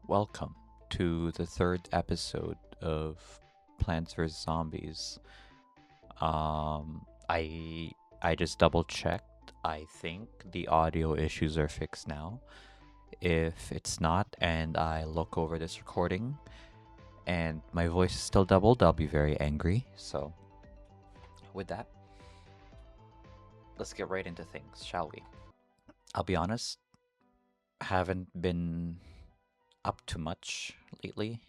Welcome to the third episode of Plants vs Zombies. I just double checked. I think the audio issues are fixed now. If it's not, and I look over this recording and my voice is still doubled, I'll be very angry. So, with that, let's get right into things, shall we? I'll be honest, haven't been up to much lately.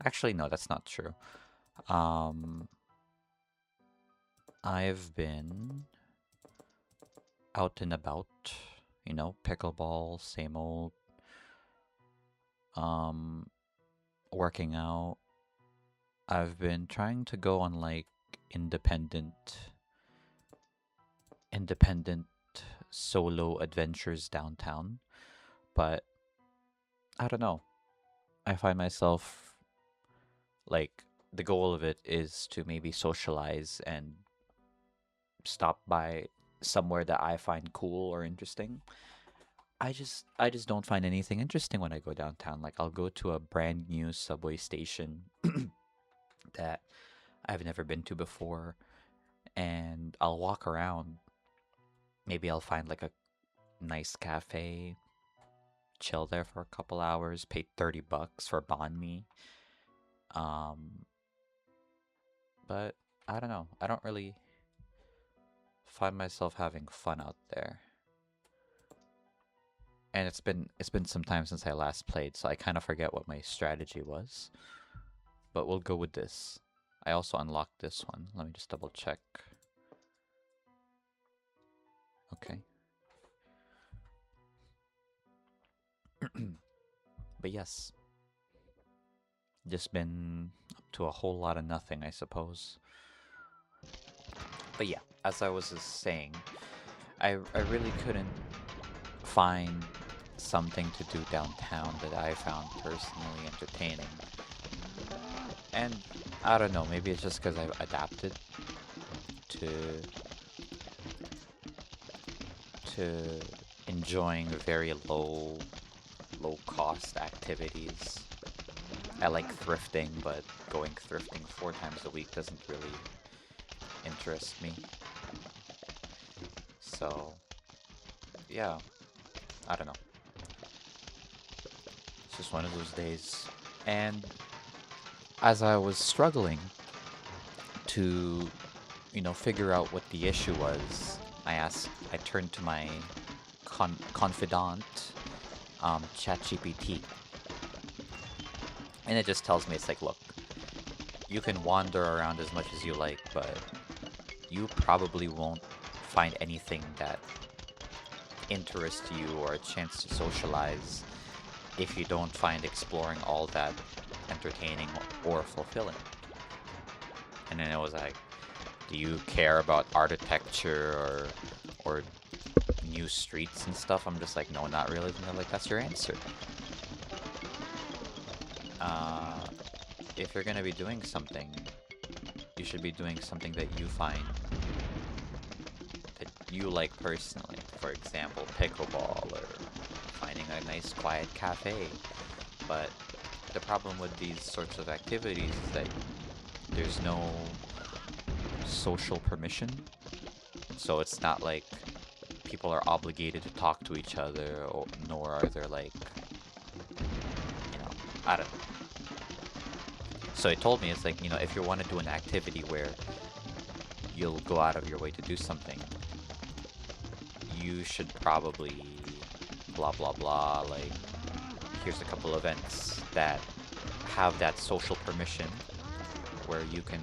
Actually, no, that's not true. Um, I've been out and about, pickleball, same old, um, working out. I've been trying to go on like independent, independent solo adventures downtown, but I don't know. I find myself like the goal of it is to maybe socialize and stop by somewhere that I find cool or interesting. I just don't find anything interesting when I go downtown. Like I'll go to a brand new subway station that I've never been to before and I'll walk around. Maybe I'll find like a nice cafe, chill there for a couple hours, pay $30 for banh mi. Um but I don't know. I don't really find myself having fun out there. And it's been some time since I last played, so I kind of forget what my strategy was. But we'll go with this. I also unlocked this one. Let me just double check. Okay. But yes, just been up to a whole lot of nothing, I suppose. But yeah, as I was just saying, I really couldn't find something to do downtown that I found personally entertaining. And I don't know, maybe it's just because I've adapted to to enjoying very low cost activities. I like thrifting, but going thrifting 4 times a week doesn't really interest me. So yeah, I don't know. It's just one of those days. And as I was struggling to, figure out what the issue was, I turned to my confidant, ChatGPT, and it just tells me it's like, look, you can wander around as much as you like, but you probably won't find anything that interests you or a chance to socialize if you don't find exploring all that entertaining or fulfilling. And then it was like, do you care about architecture or new streets and stuff? I'm just like, no, not really. And they're like, that's your answer. Uh, if you're gonna be doing something, you should be doing something that you find that you like personally. For example, pickleball or finding a nice quiet cafe. But the problem with these sorts of activities is that there's no social permission. So it's not like people are obligated to talk to each other, or nor are there like, I don't know. So it told me it's like, if you want to do an activity where you'll go out of your way to do something, you should probably blah blah blah, like here's a couple events that have that social permission where you can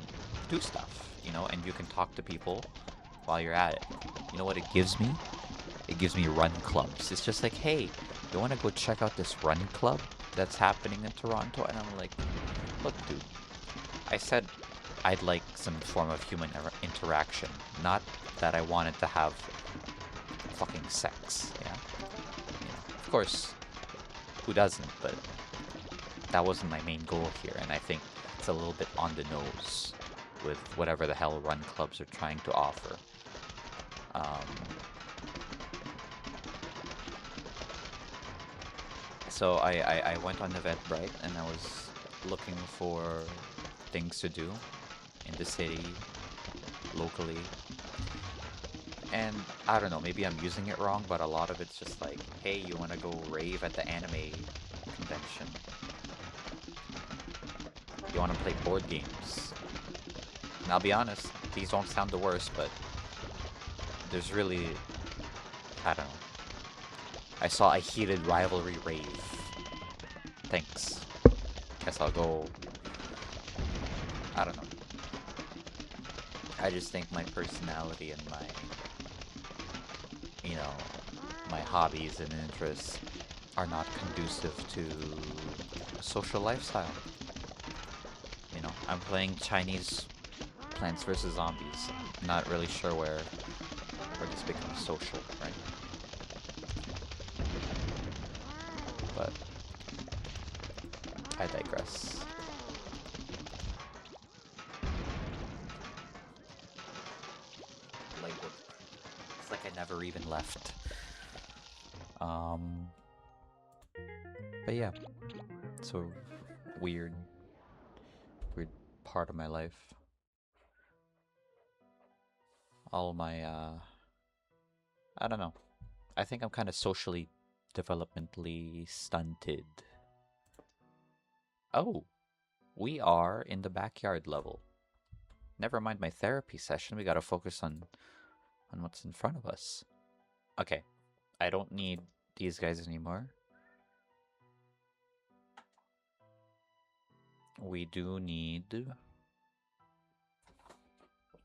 do stuff, and you can talk to people while you're at it. You know what it gives me? It gives me run clubs. It's just like, hey, you want to go check out this run club that's happening in Toronto? And I'm like, look, dude, I said I'd like some form of human interaction, not that I wanted to have fucking sex. Yeah, of course, who doesn't? But that wasn't my main goal here, and I think it's a little bit on the nose with whatever the hell run clubs are trying to offer. Um, So I went on Eventbrite and I was looking for things to do in the city, locally. And I don't know, maybe I'm using it wrong, but a lot of it's just like, hey, you want to go rave at the anime convention? You want to play board games? And I'll be honest, these don't sound the worst, but there's really, I don't know. I saw a heated rivalry rave. Thanks. Guess I'll go. I don't know. I just think my personality and my, you know, my hobbies and interests are not conducive to a social lifestyle. You know, I'm playing Chinese Plants vs. Zombies. Not really sure where this becomes social, right? But I digress. Like, it's like I never even left. But yeah, it's a weird part of my life. All my, I don't know. I think I'm kind of socially, developmentally stunted. Oh, we are in the backyard level. Never mind my therapy session. We gotta focus on what's in front of us. Okay, I don't need these guys anymore. We do need... What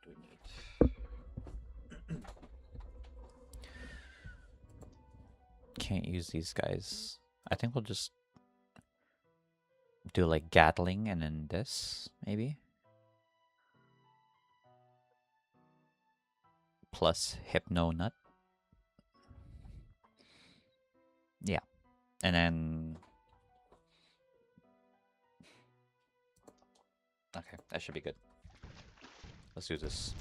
do we need? Can't use these guys. I think we'll just do like Gatling and then this, maybe? Plus Hypno Nut. Yeah. And then... Okay, that should be good. Let's do this.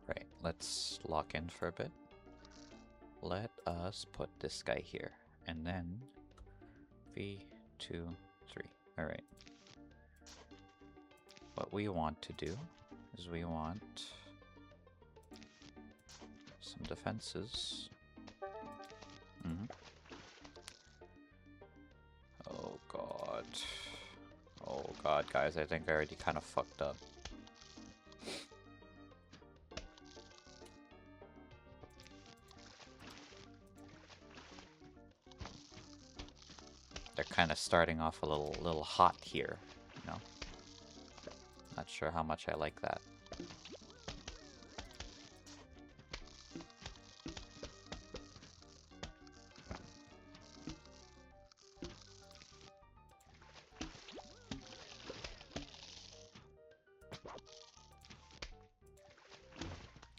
Alright, let's lock in for a bit. Let us put this guy here. And then... V, 2, 3. Alright. What we want to do is we want... some defenses. Oh god. Oh god, guys, I think I already kind of fucked up. They're kind of starting off a little hot here, you know? Not sure how much I like that.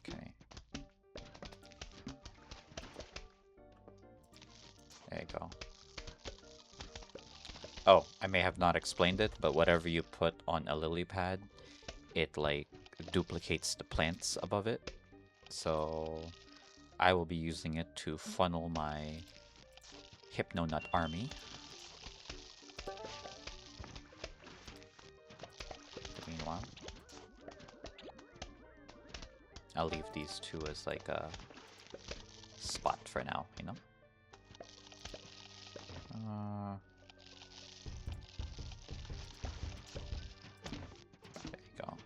Okay. There you go. Oh, I may have not explained it, but whatever you put on a lily pad, it like duplicates the plants above it. So I will be using it to funnel my Hypnonut army. Meanwhile, I'll leave these two as like a spot for now, you know? There you go.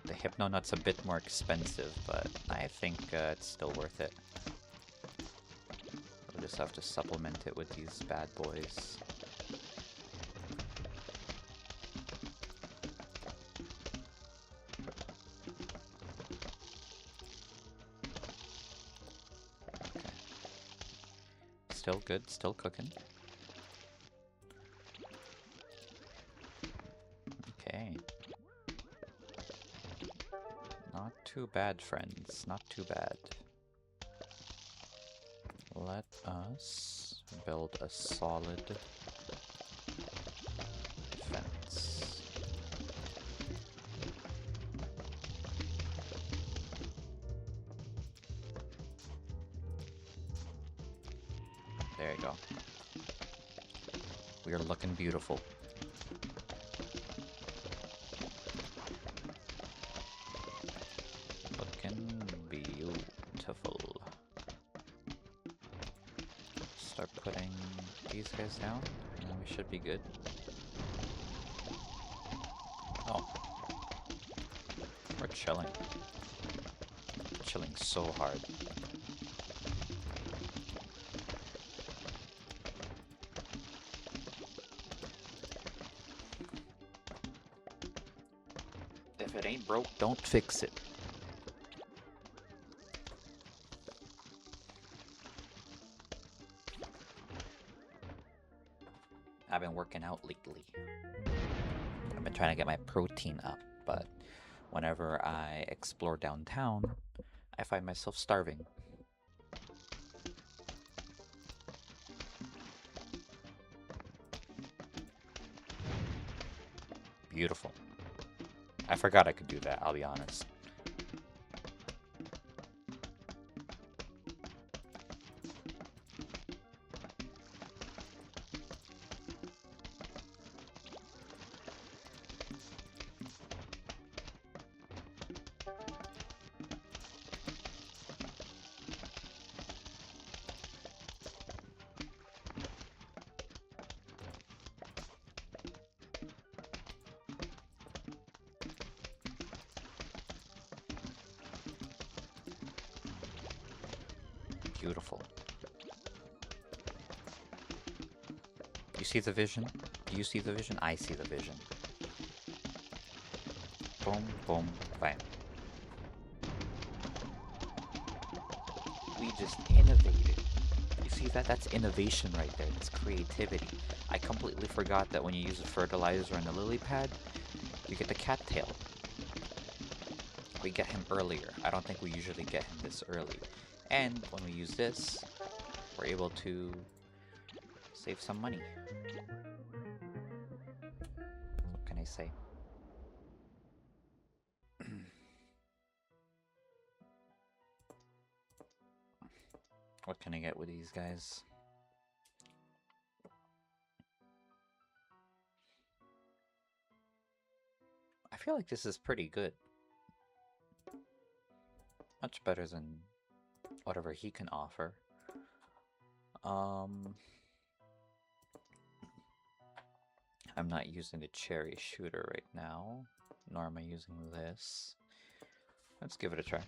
The Hypnonut's a bit more expensive, but I think it's still worth it. We'll just have to supplement it with these bad boys. Still good, still cooking. Okay. too bad, friends. Not too bad. Let us build a solid defense. There you go. We are looking beautiful. Looking beautiful. Start putting these guys down, and then we should be good. Oh. We're chilling. Chilling so hard. If it ain't broke, don't fix it. I've been working out lately. I've been trying to get my protein up, but whenever I explore downtown, I find myself starving. Beautiful. I forgot I could do that, I'll be honest. Beautiful. You see the vision? Do you see the vision? I see the vision. Boom, boom, bam. We just innovated. You see that? That's innovation right there. That's creativity. I completely forgot that when you use a fertilizer on the lily pad, you get the cattail. We get him earlier. I don't think we usually get him this early. And when we use this, we're able to save some money. What can I say? What can I get with these guys? I feel like this is pretty good. Much better than whatever he can offer. I'm not using the cherry shooter right now, nor am I using this. Let's give it a try.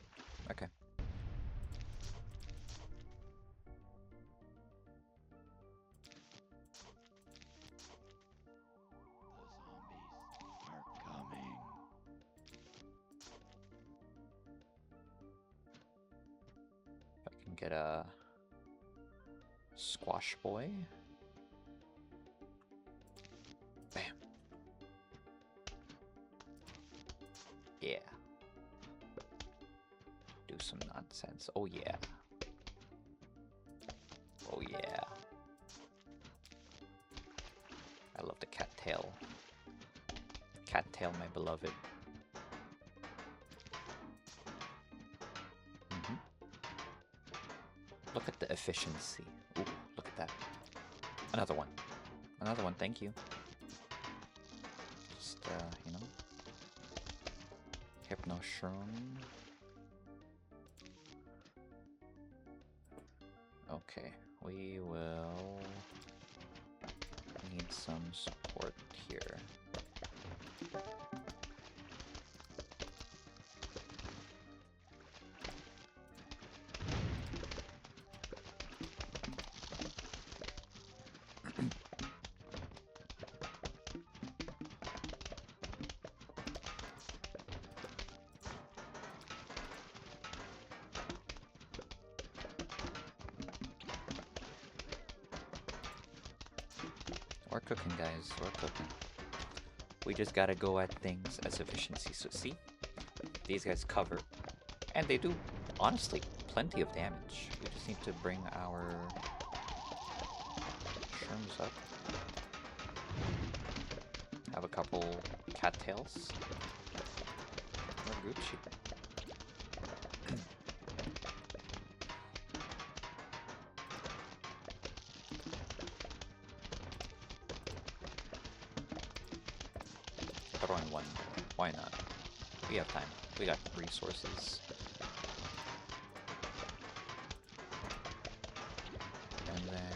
Okay. Get a squash boy. Bam. Yeah. Do some nonsense. Oh yeah. Oh yeah. I love the cattail. Cattail, my beloved. Look at the efficiency. Ooh, look at that. Another one. Another one, thank you. Just, you know. Hypno Shroom. Okay, we will need some support here. We're cooking, guys. We're cooking. We just gotta go at things as efficiency. So see? These guys cover. And they do, honestly, plenty of damage. We just need to bring our shrooms up. Have a couple cattails. We're Gucci. Throw in one. Why not? We have time. We got resources. And then...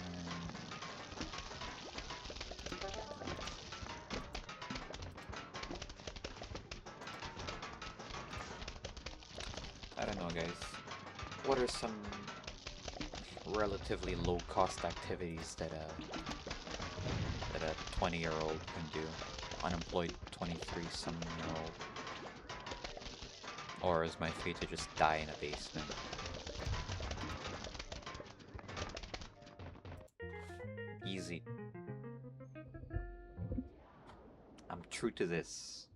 I don't know, guys. What are some relatively low-cost activities that a 20-year-old can do? Unemployed 23-some-year-old. Or is my fate to just die in a basement? Easy. I'm true to this.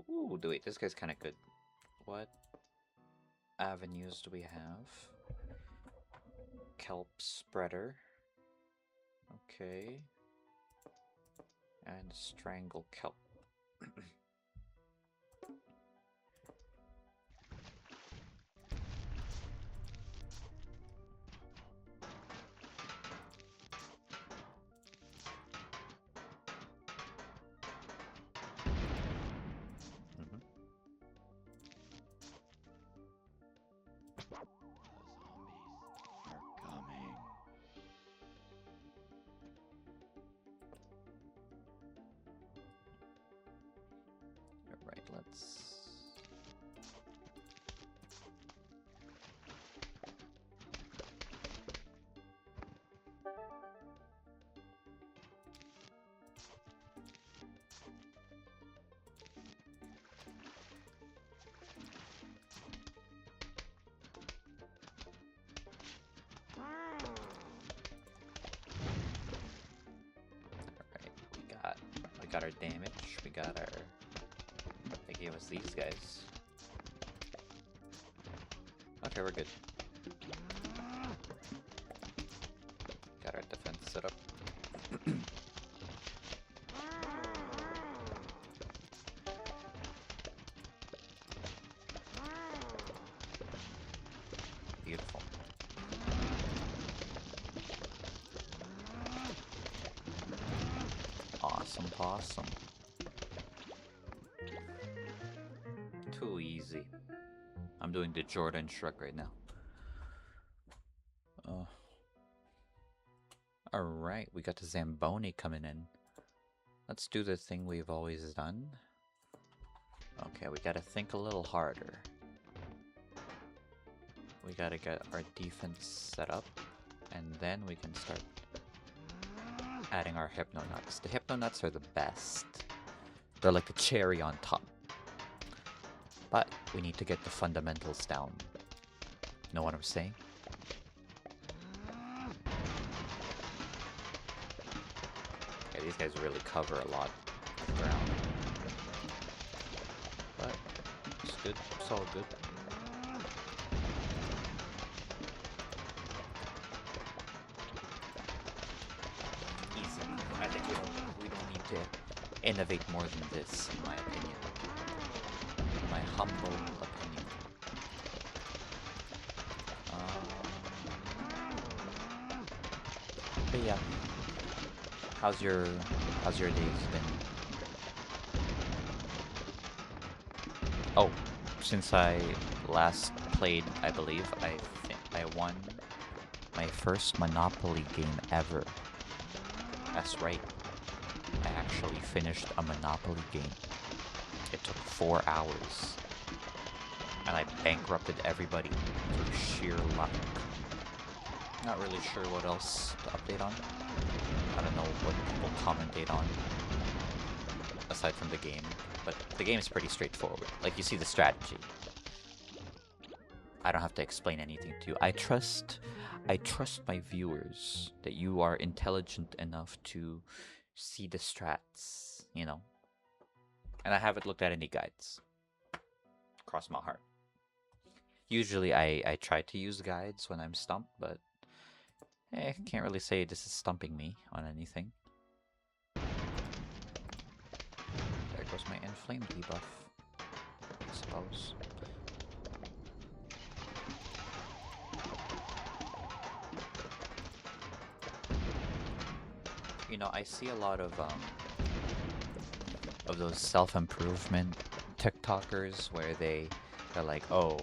Ooh, wait, this guy's kind of good. What avenues do we have? Kelp spreader. Okay. And strangle kelp. Alright, let's... we got our damage, we got our... They gave us these guys. Okay, we're good. Got our defense set up. Beautiful. Awesome possum. Too easy. I'm doing the Jordan shrug right now. Alright, we got the Zamboni coming in. Let's do the thing we've always done. Okay, we gotta think a little harder. We gotta get our defense set up, and then we can start adding our Hypno Nuts. The Hypno Nuts are the best. They're like the cherry on top. But we need to get the fundamentals down. Know what I'm saying? Yeah, these guys really cover a lot of ground. But it's good. It's all good. Easy. I think we don't need to innovate more than this, in my opinion. My humble opinion. But yeah, how's your days been? Oh, since I last played, I believe I won my first Monopoly game ever. That's right. I actually finished a Monopoly game. It took 4 hours. And I bankrupted everybody through sheer luck. Not really sure what else to update on. I don't know what people commentate on. Aside from the game. But the game is pretty straightforward. Like, you see the strategy. I don't have to explain anything to you. I trust my viewers that you are intelligent enough to see the strats, you know? And I haven't looked at any guides. Cross my heart. Usually I try to use guides when I'm stumped, but I can't really say this is stumping me on anything. There goes my inflamed debuff, I suppose. You know, I see a lot of those self-improvement TikTokers where they're like, oh,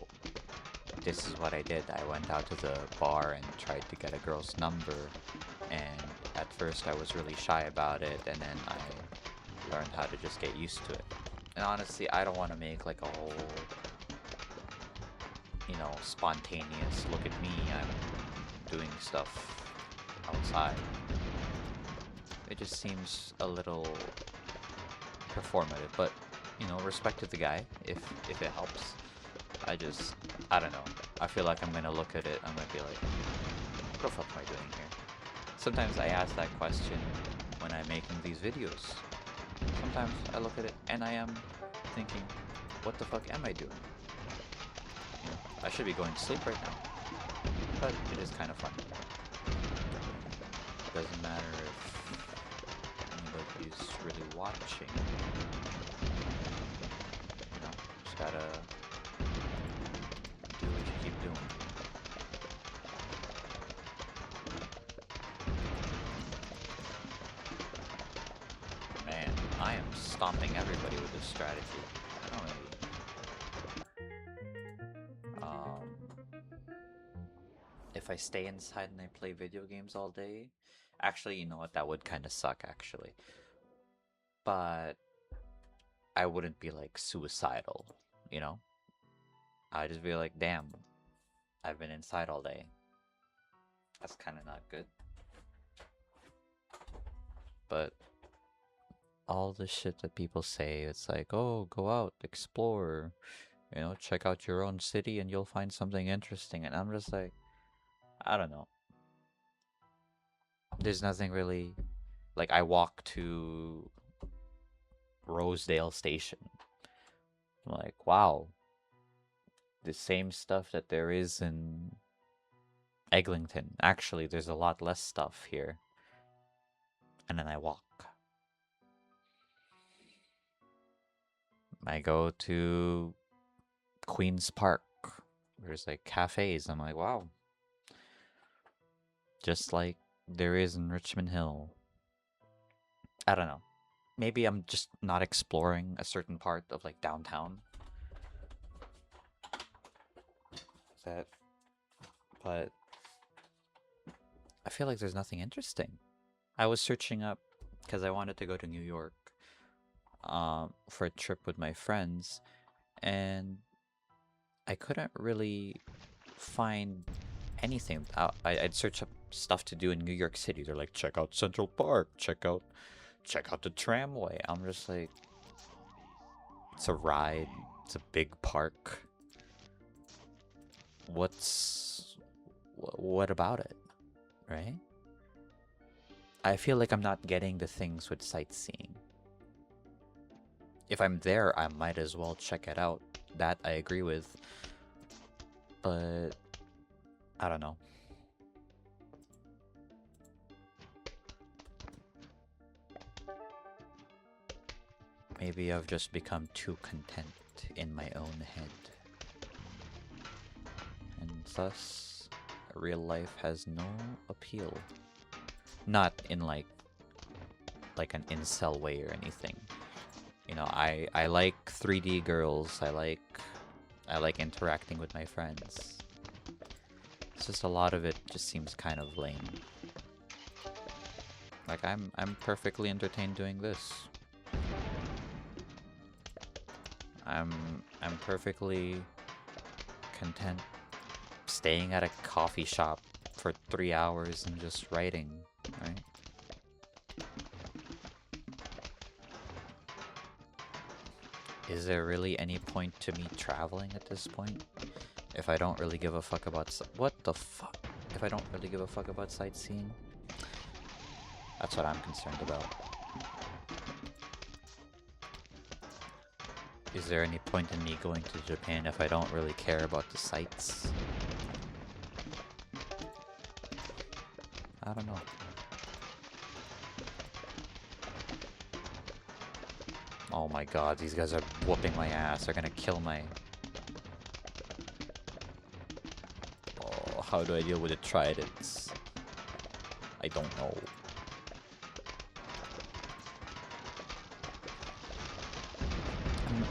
this is what I did. I went out to the bar and tried to get a girl's number, and at first I was really shy about it, and then I learned how to just get used to it. And honestly, I don't want to make like a whole, you know, spontaneous, look at me, I'm doing stuff outside. It just seems a little performative, but, you know, respect to the guy if it helps. I don't know. I feel like I'm gonna look at it, I'm gonna be like, what the fuck am I doing here? Sometimes I ask that question when I'm making these videos. Sometimes I look at it and I am thinking, what the fuck am I doing? You know, I should be going to sleep right now. But it is kind of fun. Doesn't matter if anybody's really watching. You know, just gotta do what you keep doing. Man, I am stomping everybody with this strategy. I don't really... if I stay inside and I play video games all day, actually, you know what, that would kind of suck, actually. But I wouldn't be, like, suicidal, you know? I'd just be like, damn, I've been inside all day. That's kind of not good. But all the shit that people say, it's like, oh, go out, explore, you know, check out your own city and you'll find something interesting. And I'm just like, I don't know. There's nothing really... Like, I walk to Rosedale Station. I'm like, wow. The same stuff that there is in Eglinton. Actually, there's a lot less stuff here. And then I walk. I go to Queen's Park. There's like cafes. I'm like, wow. Just like there is in Richmond Hill. I don't know. Maybe I'm just not exploring a certain part of like downtown. But I feel like there's nothing interesting. I was searching up because I wanted to go to New York for a trip with my friends, and I couldn't really find anything. I'd search up stuff to do in New York City. They're like, check out Central Park, check out the tramway. I'm just like, it's a ride, it's a big park. What about it, right? I feel like I'm not getting the things with sightseeing. If I'm there, I might as well check it out. That I agree with. But I don't know. Maybe I've just become too content in my own head. And thus, real life has no appeal. Not in like an incel way or anything. You know, I like 3D girls. I like interacting with my friends. It's just a lot of it just seems kind of lame. Like I'm perfectly entertained doing this. I'm perfectly content staying at a coffee shop for 3 hours and just writing, right? Is there really any point to me traveling at this point? If I don't really give a fuck about what the fuck? If I don't really give a fuck about sightseeing? That's what I'm concerned about. Is there any point in me going to Japan if I don't really care about the sights? I don't know. Oh my god, these guys are whooping my ass. They're gonna kill my... Oh, how do I deal with the tridents? I don't know.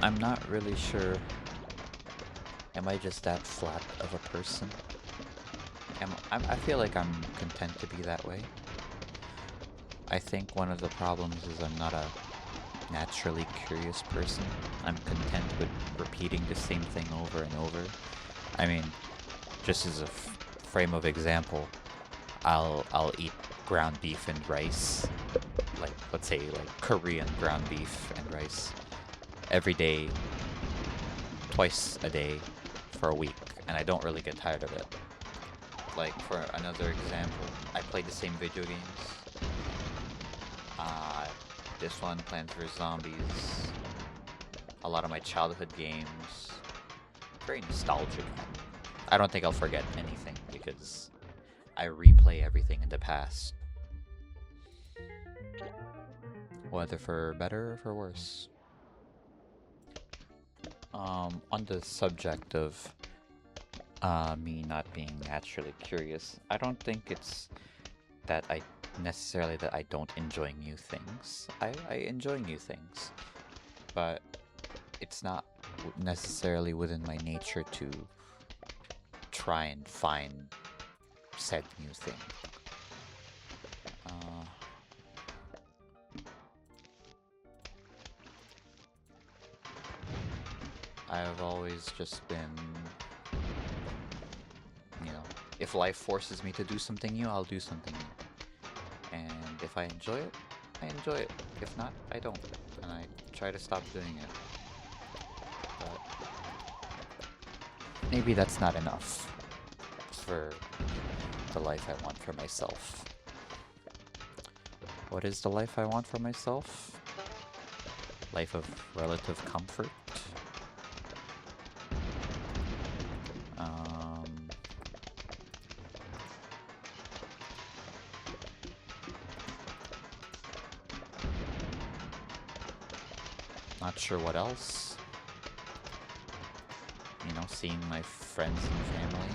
I'm not really sure. Am I just that flat of a person? I feel like I'm content to be that way. I think one of the problems is I'm not a naturally curious person. I'm content with repeating the same thing over and over. I mean, just as a frame of example, I'll eat ground beef and rice, like let's say like Korean ground beef and rice, every day, twice a day, for a week, and I don't really get tired of it. Like, for another example, I played the same video games. This one, Plants vs. Zombies. A lot of my childhood games. Very nostalgic. I don't think I'll forget anything because I replay everything in the past. Whether for better or for worse. On the subject of me not being naturally curious, I don't think it's that I don't enjoy new things. I enjoy new things, but it's not necessarily within my nature to try and find said new thing. I've always just been, you know, if life forces me to do something new, I'll do something new. And if I enjoy it, I enjoy it. If not, I don't. And I try to stop doing it. But maybe that's not enough for the life I want for myself. What is the life I want for myself? Life of relative comfort. Not sure what else. You know, seeing my friends and family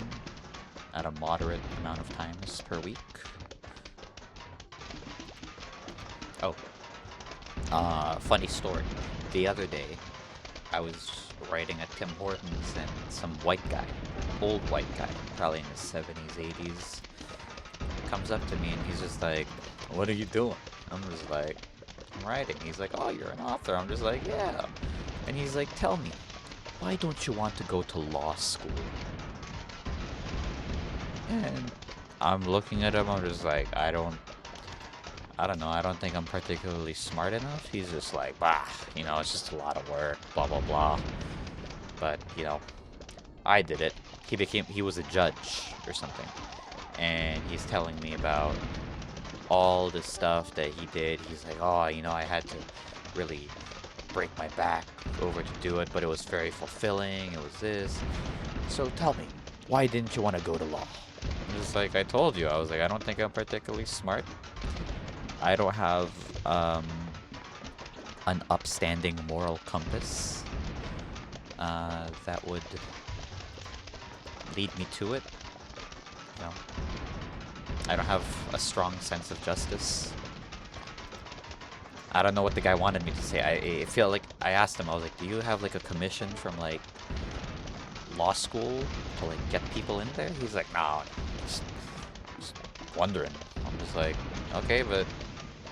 at a moderate amount of times per week. Oh. Funny story. The other day, I was riding at Tim Hortons and some white guy, old white guy, probably in his 70s, 80s, comes up to me and he's just like, "What are you doing?" I'm just like, "I'm writing." He's like, "Oh, you're an author." I'm just like, "Yeah." And he's like, "Tell me, why don't you want to go to law school?" And I'm looking at him, I'm just like, I don't know, I don't think I'm particularly smart enough. He's just like, bah, you know, it's just a lot of work, blah, blah, blah. But, you know, I did it. He was a judge or something. And he's telling me about all the stuff that he did. He's like, "Oh, you know, I had to really break my back over to do it, but it was very fulfilling. It was this. So tell me, why didn't you want to go to law?" I'm just like, I told you, I was like, I don't think I'm particularly smart. I don't have an upstanding moral compass that would lead me to it. You know, I don't have a strong sense of justice. I don't know what the guy wanted me to say. I feel like I asked him, I was like, "Do you have like a commission from like law school to like get people in there?" He's like, "No, just wondering." I'm just like, okay, but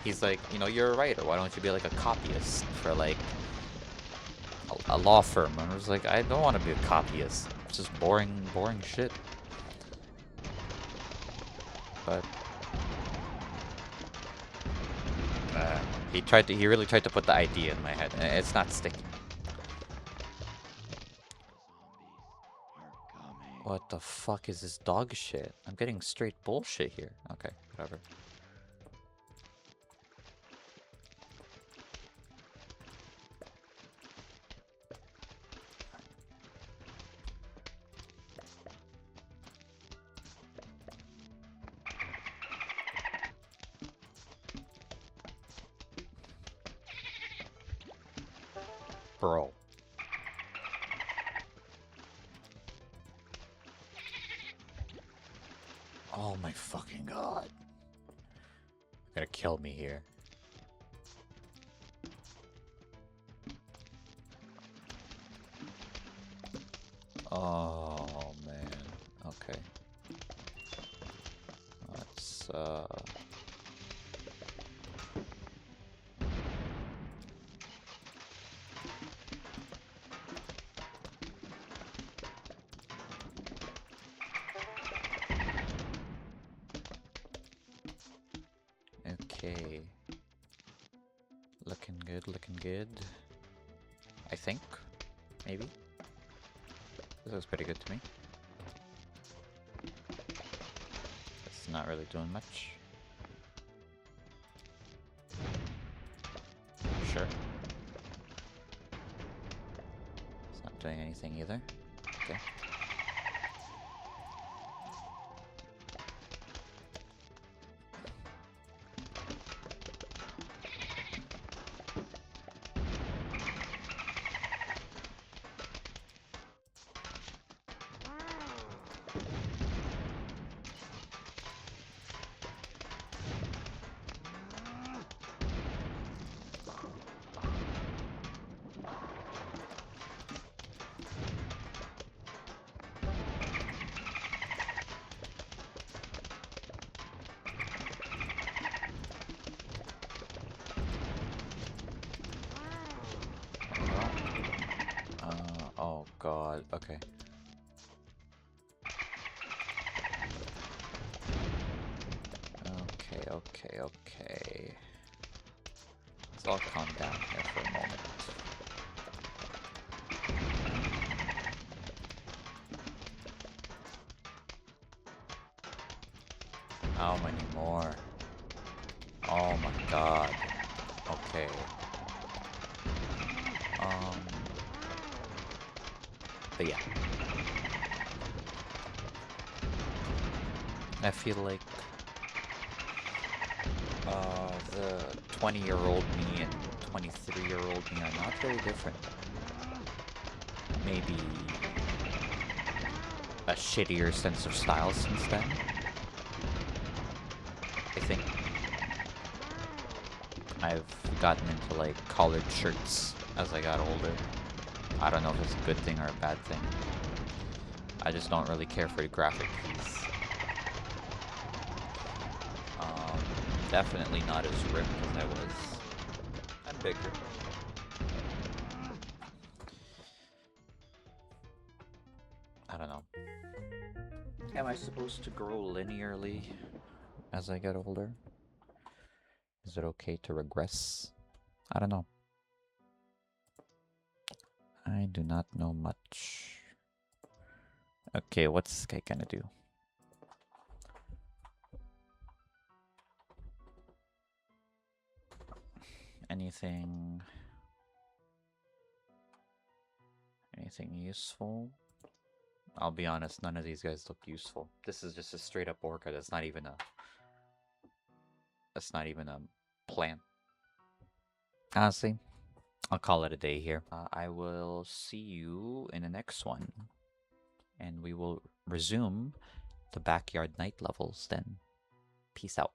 he's like, "You know, you're a writer. Why don't you be like a copyist for like a law firm?" And I was like, I don't want to be a copyist. It's just boring shit. But he really tried to put the idea in my head, and it's not sticking. What the fuck is this dog shit? I'm getting straight bullshit here. Okay, whatever. Bro. Oh my fucking god. You're gonna kill me here. Oh man. Okay. Let's okay. Looking good, looking good. I think. Maybe. This looks pretty good to me. It's not really doing much. Sure. It's not doing anything either. Okay. Oh god, okay. Okay. Let's all calm down here for a moment. How many more? Oh my god. Okay. But yeah. I feel like the 20-year-old me and 23-year-old me are not very different. Maybe a shittier sense of style since then. I think I've gotten into like collared shirts as I got older. I don't know if it's a good thing or a bad thing. I just don't really care for the graphic tees. Definitely not as ripped as I was. I'm bigger. I don't know. Am I supposed to grow linearly as I get older? Is it okay to regress? I don't know. I do not know much. Okay, what's this guy gonna do? Anything useful? I'll be honest, none of these guys look useful. This is just a straight up orca. That's not even a plant. Honestly, I'll call it a day here. I will see you in the next one. And we will resume the backyard night levels then. Peace out.